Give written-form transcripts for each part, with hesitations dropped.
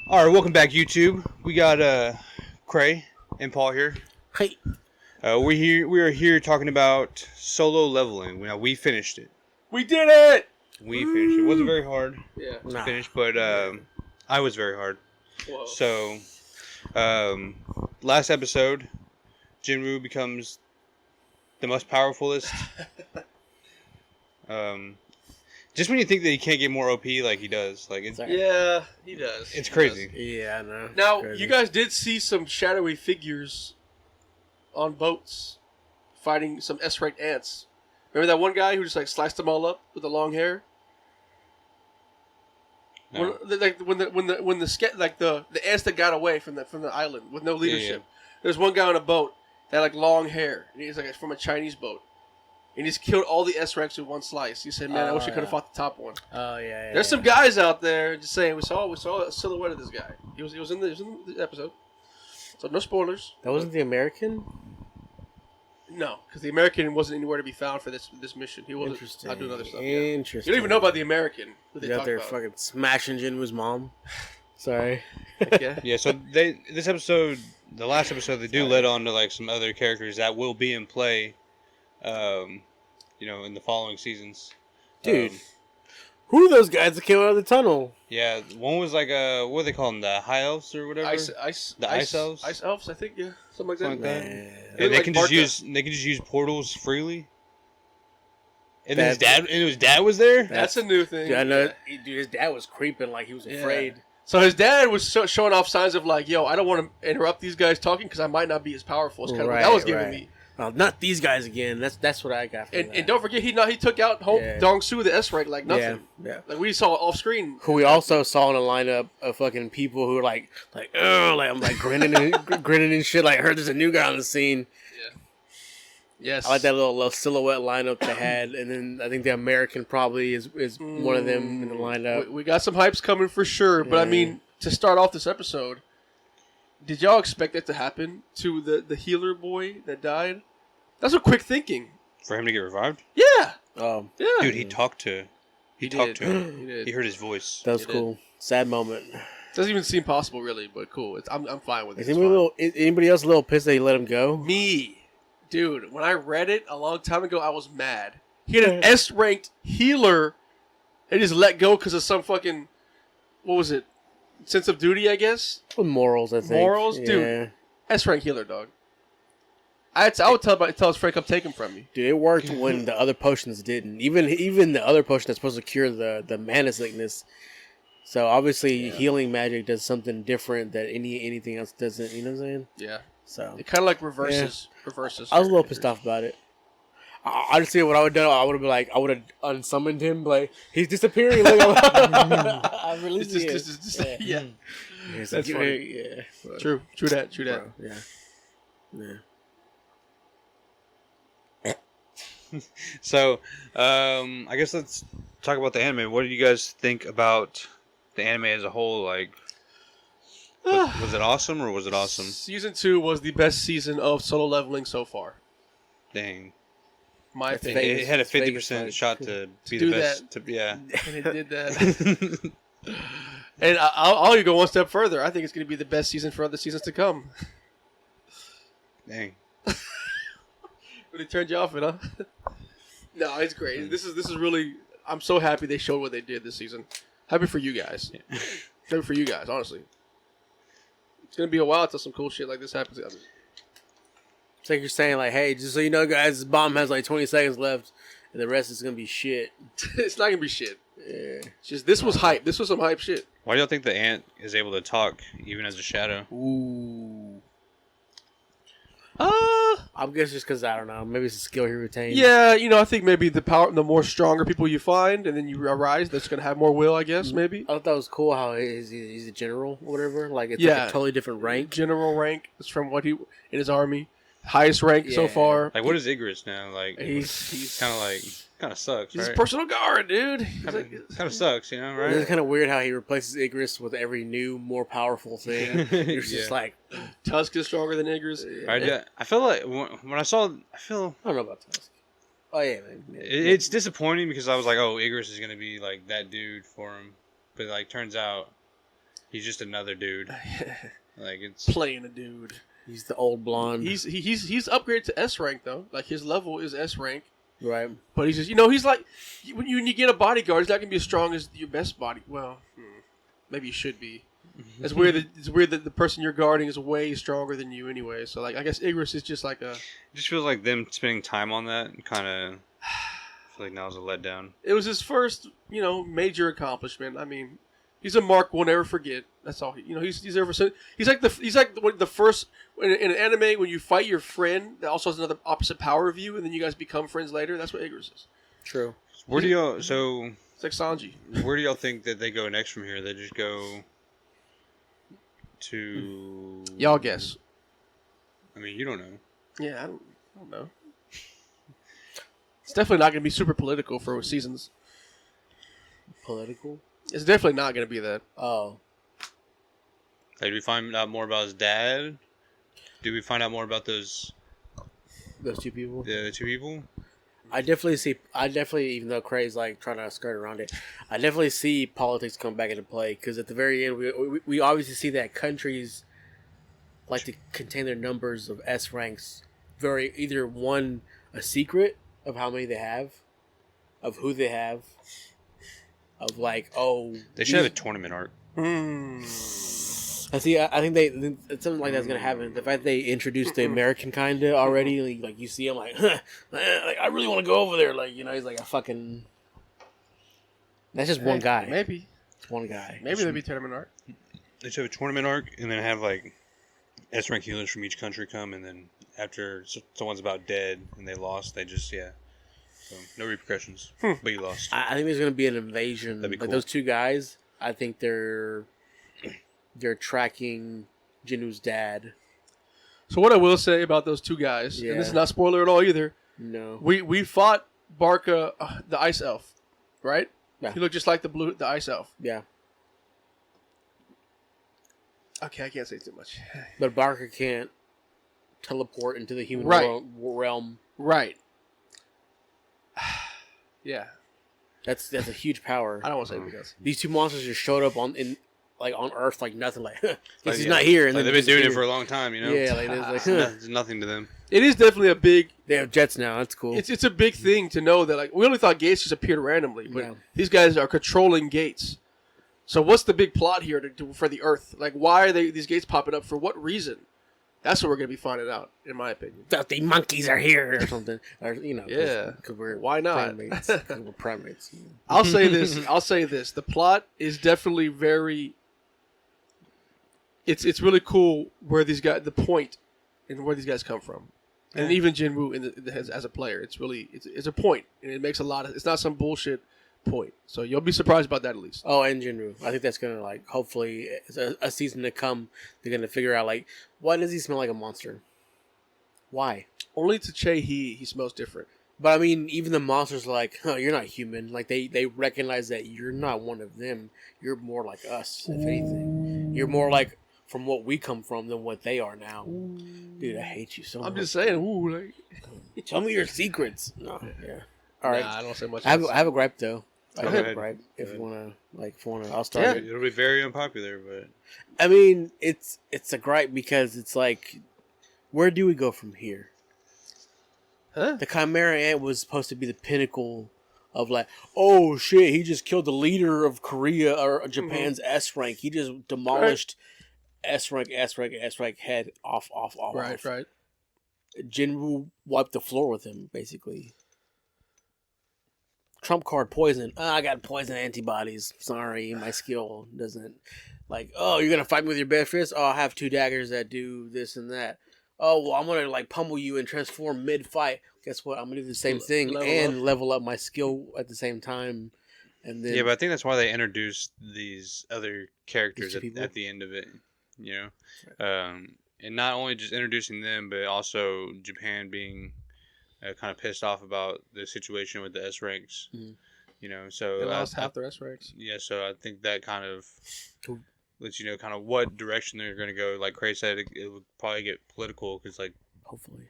All right, welcome back, YouTube. We got Cray and Paul here. Hey, We are here talking about solo leveling. Now we finished it. We did it! We finished it. It wasn't very hard Yeah. to finish, but I was very hard. Whoa. So, last episode, Jinru becomes the most powerfulest. Just when you think that he can't get more OP, like he does, like it's Yeah, he does. it's crazy. yeah, I know. Now, Crazy. you guys did see some shadowy figures on boats fighting some S-ranked ants. Remember that one guy who just like sliced them all up with the long hair? No. When the ants that got away from the island with no leadership. Yeah. There's one guy on a boat that had like long hair, and he's like from a Chinese boat. And he's killed all the S-ranks with one slice. He said, "Man, I wish I could have fought the top one." Oh yeah. There's some guys out there just saying we saw a silhouette of this guy. He was in the episode, so no spoilers. That wasn't the American. No, because the American wasn't anywhere to be found for this mission. He wasn't Interesting. out doing other stuff. Yeah. Interesting. You don't even know about the American. Who they He's out talk there about? fucking smashing Jinwoo's mom. Sorry. Heck yeah. Yeah, so this episode, the last episode, they do let on to like some other characters that will be in play, in the following seasons. Dude, who are those guys that came out of the tunnel? Yeah, one was like what do they call them, the high elves or whatever. Ice elves? Ice elves, I think. Yeah, something like that. Something like that. Man. And Like Barca. they can just use portals freely. And then That's- his dad was there. That's a new thing. Yeah, I know. Dude, his dad was creeping like he was Yeah. afraid. So his dad was showing off signs of like, yo, I don't want to interrupt these guys talking because I might not be as powerful. It's kind of what that was giving me. Not these guys again. That's what I got from that. And don't forget, he took out Yeah. Dong Su, the S rank, like nothing. Yeah. Like we saw off screen. Who we also saw in a lineup of fucking people who were like I'm like grinning and shit. Like, I heard there's a new guy on the scene. Yes. I like that little silhouette lineup they had, and then I think the American probably is one of them in the lineup. We got some hypes coming for sure, but I Yeah. mean, to start off this episode, did y'all expect that to happen to the healer boy that died? That's a quick thinking. For him to get revived. Yeah. Yeah, Dude, he talked to him. He did. He heard his voice. that was It cool. Sad moment. Doesn't even seem possible, really, but cool. I'm fine with it. Is anybody else a little pissed that he let him go? Me. Dude, when I read it a long time ago, I was mad. He had an S-ranked healer and just let go because of some fucking, what was it? Sense of duty, I guess? Morals, I think. Morals? Yeah. Dude. S-ranked healer, dog. I would tell his friend, come take him from me. Dude, it worked when the other potions didn't. Even the other potion that's supposed to cure the mana sickness. So obviously healing magic does something different that anything else doesn't. You know what I'm saying? Yeah. So It kind of like reverses. I was a little pissed off about it. Honestly, what I would have done, I would have been like, I would have unsummoned him. Like, he's disappearing. Like, I released him. Yeah. That's That's funny. Yeah. But, True that. bro, yeah. So, I guess let's talk about the anime. What did you guys think about the anime as a whole? Like, was it awesome or was it awesome? Season 2 was the best season of solo leveling so far. Dang. My That's opinion. It had a Vegas 50% fight. shot to be do the best. Yeah. And it did that. And I'll even go one step further. I think it's going to be the best season for other seasons to come. Dang. Really turned you off it, huh? No, it's great. This is really. I'm so happy they showed what they did this season. Happy for you guys. Happy for you guys, honestly. It's gonna be a while until some cool shit like this happens. It's like you're saying, like, hey, just so you know, guys, this bomb has like 20 seconds left, and the rest is gonna be shit. It's not gonna be shit. Yeah. It's just this was hype. This was some hype shit. Why do y'all think the ant is able to talk even as a shadow? Ooh. I guess just because, I don't know, maybe it's a skill he retained. Yeah, I think maybe the more stronger people you find, and then you arise, that's gonna have more will. I guess maybe. I thought that was cool how he's a general or whatever. Like, it's Yeah. like a totally different rank. General rank is from what he in his army. Highest rank so Yeah. far. Like, what is Igris now? Like, He's kind of sucks, He's right? a personal guard, dude. He's like, Kind of sucks, right? It's kind of weird how he replaces Igris with every new, more powerful thing. It's just Yeah. like, Tusk is stronger than Igris. I feel like when I saw, I don't know about Tusk. Oh, yeah, man. it's disappointing because I was like, oh, Igris is gonna be like that dude for him, but like turns out He's just another dude. Like it's playing a dude. He's the old blonde. He's upgraded to S rank though. Like his level is S rank. Right. But he's just he's like when you get a bodyguard, he's not gonna be as strong as your best body. Well, maybe he should be. It's weird that the person you're guarding is way stronger than you anyway. So like I guess Igris is just like a. It just feels like them spending time on that kind of. I feel like now is a letdown. It was his first major accomplishment. I mean, he's a mark we'll never forget. That's all. He's ever since. He's like the first in an anime when you fight your friend that also has another opposite power of you, and then you guys become friends later. That's what Igris is. True. Where do y'all so? It's like Sanji. Where do y'all think that they go next from here? They just go to. Y'all guess. I mean, you don't know. Yeah, I don't know. It's definitely not going to be super political for seasons. Political? It's definitely not going to be that. Oh. Like, do we find out more about his dad? Do we find out more about those two people? The two people? I definitely, even though Craig's like trying to skirt around it, I definitely see politics come back into play because at the very end, we obviously see that countries like to contain their numbers of S ranks either one, a secret of how many they have, of who they have, of like, they should have a tournament arc. I see. I think something like that's gonna happen. The fact they introduced the American kinda already, like you see him like, like I really want to go over there. Like he's like a fucking. That's just one guy. Maybe it's one guy. Maybe there'll be tournament arc. They should have a tournament arc and then have like S rank healers from each country come, and then after someone's about dead and they lost, they just So no repercussions, but you lost. I think there's gonna be an invasion. That'd be cool. Like those two guys, I think they're tracking Jinwoo's dad. So what I will say about those two guys, and this is not spoiler at all either. No, we fought Barca, the ice elf, right? Yeah. He looked just like the ice elf. Yeah. Okay, I can't say too much. But Barker can't teleport into the human realm. Right. Yeah. That's a huge power. I don't want to say because These two monsters just showed up on Earth like nothing. Like he's not here, and like then they've been doing it for a long time, Yeah, like it's nothing to them. it is definitely a big. They have jets now. That's cool. It's a big thing to know that we only thought gates just appeared randomly, but Yeah. these guys are controlling gates. So what's the big plot here for the Earth? Like, why are these gates popping up? For what reason? That's what we're going to be finding out, in my opinion. That the monkeys are here or something. Or, Yeah. Because we're Why not? primates. 'Cause we're primates. I'll say this. The plot is definitely very... It's really cool where these guys... The point and where these guys come from. And even Jinwoo as a player. It's really... It's a point. And it makes a lot of... It's not some bullshit point. So you'll be surprised about that at least. Oh, and Jinwoo. I think that's going to, hopefully, a season to come, they're going to figure out, why does he smell like a monster? Why? Only to Che he smells different. But, I mean, even the monsters are like, you're not human. Like, they recognize that you're not one of them. You're more like us, if anything. You're more like from what we come from than what they are now. Dude, I hate you so much. I'm just saying, Tell me your secrets. No, yeah. All right. Nah, I don't say much. I have a gripe, though. I Go have a ahead. gripe. If Go you want to, I'll start it. It'll be very unpopular, but I mean, it's a gripe because it's like, where do we go from here? Huh? The Chimera Ant was supposed to be the pinnacle of oh shit, he just killed the leader of Korea or Japan's S rank. He just demolished S rank, head off. Right. Jinwoo wiped the floor with him, basically. Trump card poison. I got poison antibodies. Sorry, my skill doesn't. You're going to fight me with your bare fist? Oh, I have 2 daggers that do this and that. Oh, well, I'm going to pummel you and transform mid-fight. Guess what? I'm going to do the same thing level up my skill at the same time. And then but I think that's why they introduced these other characters These two at the end of it, and not only just introducing them, but also Japan being kind of pissed off about the situation with the S ranks. Mhm. So They lost half their S ranks. Yeah, so I think that kind of lets you know kind of what direction they're going to go. Like Craig said, it would probably get political because hopefully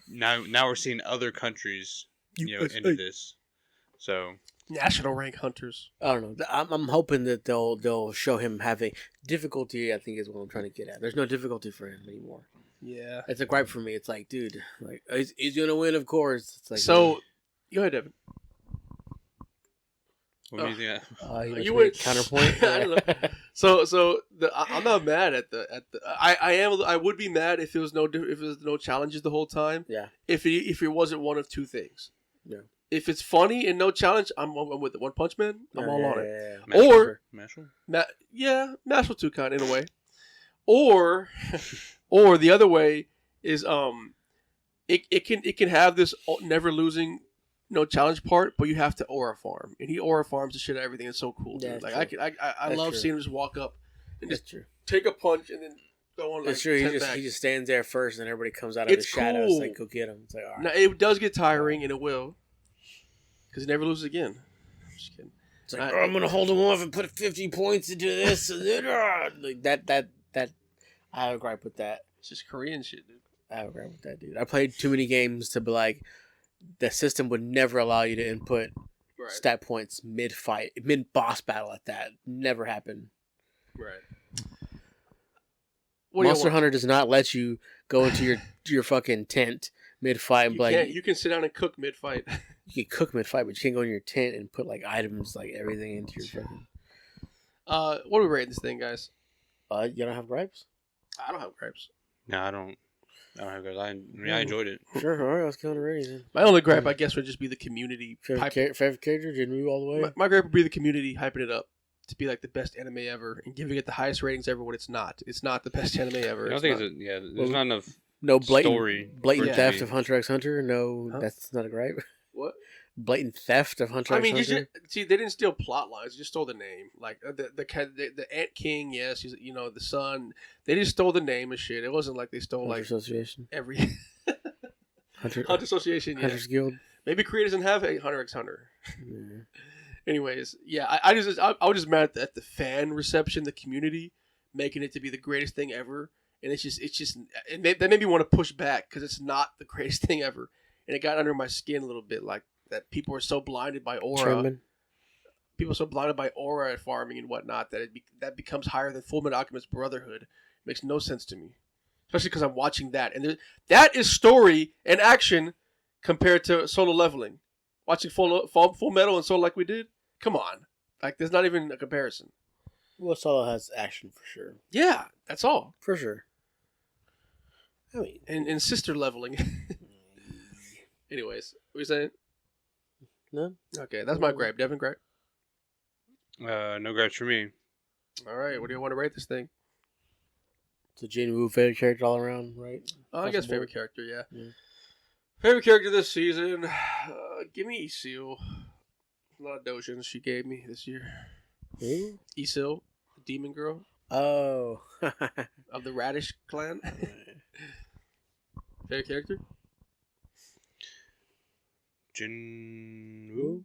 now we're seeing other countries into this. So National rank hunters. I don't know. I'm hoping that they'll show him having difficulty. I think is what I'm trying to get at. There's no difficulty for him anymore. Yeah. It's a gripe for me. It's like, dude, like he's gonna win, of course. It's like So, go ahead, Devin. what do you think? you went counterpoint. I don't know. I'm not mad at the. I would be mad if there was no challenges the whole time. Yeah. If it wasn't one of two things. Yeah. If it's funny and no challenge, I'm with it. One Punch Man, I'm all on it. Yeah. Or Mashal? Mashal too, kind in a way. Or the other way is it can have this never losing no challenge part, but you have to aura farm, and he aura farms the shit out of everything. It's so cool, dude. Yeah, Like I love true. seeing him just walk up and That's just true. take a punch and then go on. That's Like, true. 10 back. He just stands there first, and everybody comes out of It's the shadows. cool. Like, go get him. It's like, all right. Now, it does get tiring, and it will, because he never loses again. I'm just kidding. It's like, I'm gonna hold him off and put 50 points into this, and then like that. I have a gripe with that. It's just Korean shit, dude. I have a gripe with that, dude. I played too many games to be like, the system would never allow you to input Right. stat points mid-fight, mid-boss battle at that. Never happened. Right. Monster Hunter does not let you go into your fucking tent mid-fight and be like, You can sit down and cook mid-fight. you can cook mid-fight, but you can't go in your tent and put like items, like everything into your fucking... What are we rating this thing, guys? You don't have gripes? I don't have gripes. No, I don't have guys. I enjoyed it. Sure, alright, let's go on the rating then. My only gripe, I guess, would just be the community. Favorite character, Jinwoo all the way? My gripe would be the community hyping it up to be like the best anime ever and giving it the highest ratings ever when it's not. It's not the best anime ever. I don't think there's not enough No blatant, story. blatant for it theft to of Hunter x Hunter? No, Huh? that's not a gripe. What? Blatant theft of Hunter I x mean, Hunter? see, they didn't steal plot lines; they just stole the name. Like the Ant King, yes, he's the son. They just stole the name and shit. It wasn't like they stole Hunter like Association. every Hunter Association. Yeah, Hunter's Guild. maybe creators didn't have a Hunter x Hunter. Yeah. Anyways, yeah, I was just mad at the fan reception, the community making it to be the greatest thing ever, and that made me want to push back because it's not the greatest thing ever, and it got under my skin a little bit, like that people are so blinded by aura. Trimman. People are so blinded by aura at farming and whatnot that that becomes higher than Fullmetal Alchemist Brotherhood. It makes no sense to me, especially because I'm watching that, and that is story and action compared to solo leveling. Watching Full Metal and solo like we did, come on, like there's not even a comparison. Well, Solo has action for sure. Yeah, that's all. For sure. I mean, And sister leveling. Anyways, what are you saying? no. Okay, that's my gripe. Devin, gripe. No gripes for me. All right, what do you want to rate this thing? So Jinwoo, favorite character all around, right? I guess Possible. favorite character, yeah. Yeah. Favorite character this season, give me Isil. A lot of dojins she gave me this year. Who? Isil, the demon girl Oh. of the Radish clan. Favorite character? Jinwoo?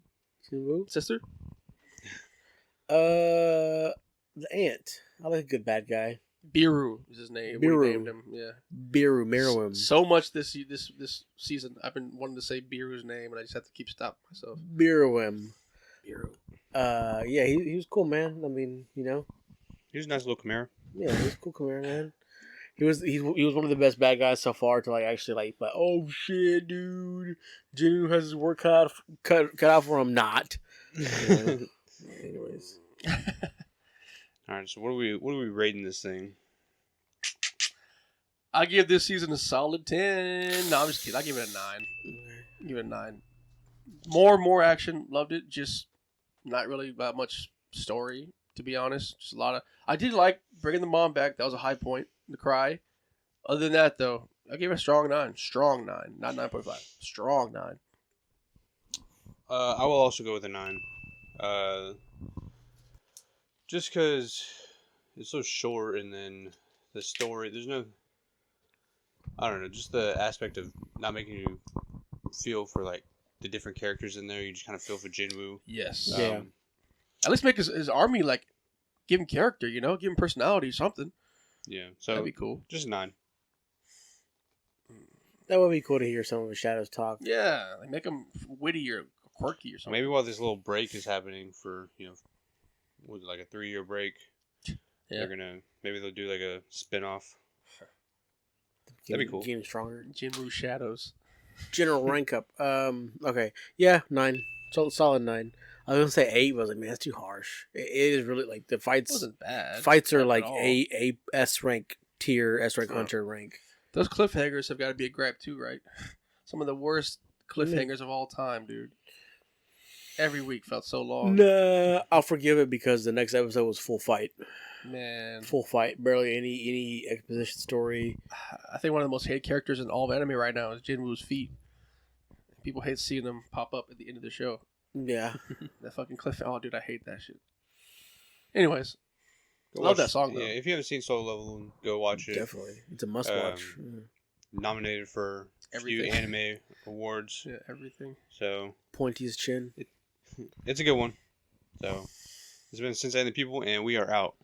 Jinwoo? Sister? The ant. I like a good bad guy. Biru is his name. We Biru. named him. Yeah. Biru, Meruem. So much this season, I've been wanting to say Biru's name, and I just have to keep stopping myself. Biruem. Biru. Yeah, he was cool, man. I mean, He was a nice little Chimera. yeah, he was cool, Chimera, man. He was one of the best bad guys so far to like actually like oh shit, dude, Jinwoo has his work cut out for him. Not. Anyways, All right, so what are we rating this thing? I give this season a solid 10. No, I'm just kidding. I give it a 9. Give it a 9. More action. Loved it. Just not really that much story, to be honest. Just a lot of. I did like bringing the mom back. That was a high point. The cry. Other than that, though, I gave it a strong 9. Strong 9. Not 9.5. Strong 9. I will also go with a 9. Just because it's so short, and then the story, there's no, I don't know, just the aspect of not making you feel for like the different characters in there. You just kind of feel for Jinwoo. Yes. Yeah. At least make his army like give him character. Give him personality, something. Yeah. So That'd be cool. just a 9. that would be cool to hear some of the shadows talk. Yeah, like make him wittier, quirky or something. Maybe while this little break is happening for was it like a 3-year break? Yeah. Maybe they'll do like a spin-off. That'd be cool. Game stronger. Jinwoo Shadows. General rank up. Okay. Yeah, 9. Solid 9. I was gonna say 8, but I was like, man, that's too harsh. It is really like the fights. It wasn't bad. Fights are Not like at all. a S rank tier, S rank Oh. hunter rank. Those cliffhangers have got to be a gripe too, right? Some of the worst cliffhangers of all time, dude. Every week felt so long. Nah, I'll forgive it because the next episode was full fight. Man, Full fight. Barely any exposition story. I think one of the most hated characters in all of anime right now is Jinwoo's feet. People hate seeing them pop up at the end of the show. Yeah. That fucking cliff. Oh, dude, I hate that shit. Anyways, Go love watch- that song though. Yeah, if you haven't seen Solo Leveling, go watch it. Definitely. It's a must watch. Nominated for a few Everything. anime awards. Yeah, everything. So Pointy's chin. it's a good one. So it's been Since and the People, and we are out.